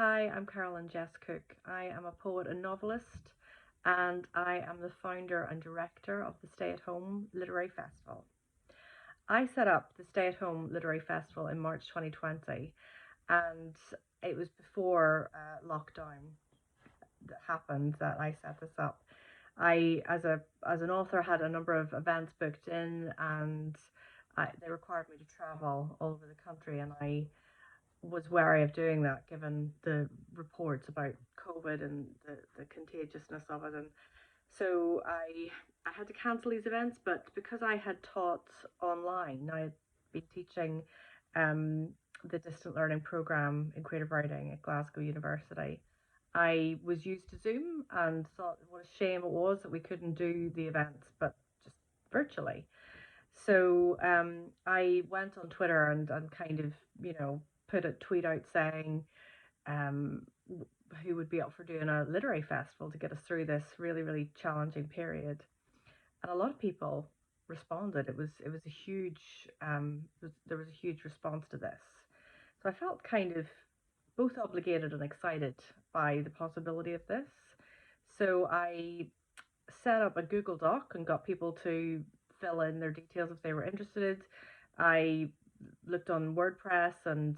Hi, I'm Carolyn Jess-Cooke. I am a poet and novelist, and I am the founder and director of the Stay at Home Literary Festival. I set up the Stay at Home Literary Festival in March 2020, and it was before lockdown that happened that I set this up. I, as an author, had a number of events booked in, and they required me to travel all over the country, and I was wary of doing that given the reports about COVID and the contagiousness of it. And so I had to cancel these events, but because I had taught online, I had been teaching um, the distant learning program in creative writing at Glasgow University. I was used to Zoom and thought what a shame it was that we couldn't do the events, but just virtually. So I went on Twitter and kind of, put a tweet out saying um, who would be up for doing a literary festival to get us through this really, really challenging period. And a lot of people responded. It was a huge there was a huge response to this. So I felt kind of both obligated and excited by the possibility of this. So I set up a Google Doc and got people to fill in their details if they were interested. I looked on WordPress and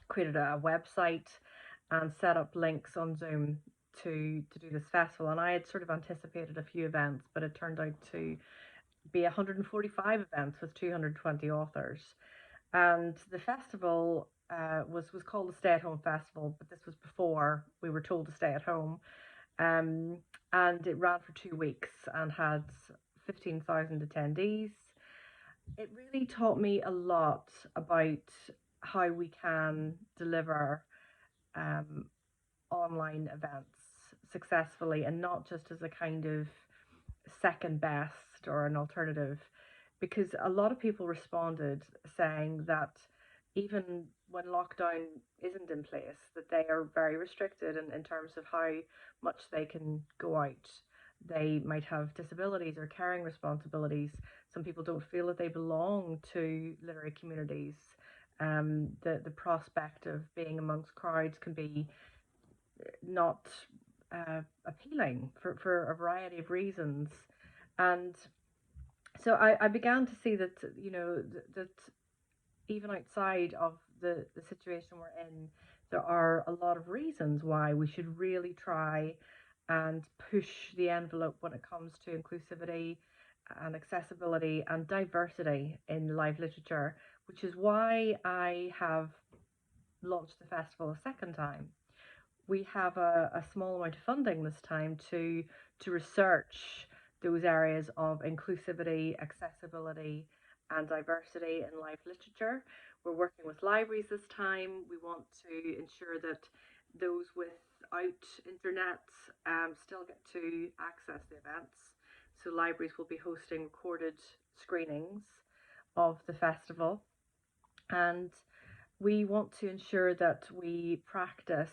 created a website and set up links on Zoom to do this festival. And I had sort of anticipated a few events, but it turned out to be 145 events with 220 authors. And the festival was called the Stay at Home Festival, but this was before we were told to stay at home. Um, and it ran for 2 weeks and had 15,000 attendees. It really taught me a lot about how we can deliver um, online events successfully and not just as a kind of second best or an alternative, because a lot of people responded saying that even when lockdown isn't in place, that they are very restricted in terms of how much they can go out. They might have disabilities or caring responsibilities. Some people don't feel that they belong to literary communities. The prospect of being amongst crowds can be not appealing for a variety of reasons. And so I began to see that, that even outside of the situation we're in, there are a lot of reasons why we should really try and push the envelope when it comes to inclusivity and accessibility and diversity in live literature, which is why I have launched the festival a second time. We have a small amount of funding this time to research those areas of inclusivity, accessibility, and diversity in live literature. We're working with libraries this time. We want to ensure that those without internet still get to access the events. So libraries will be hosting recorded screenings of the festival, and we want to ensure that we practice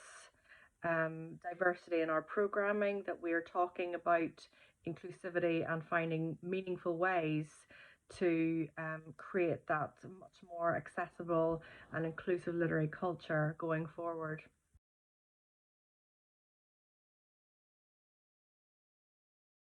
diversity in our programming, that we are talking about inclusivity and finding meaningful ways to create that much more accessible and inclusive literary culture going forward.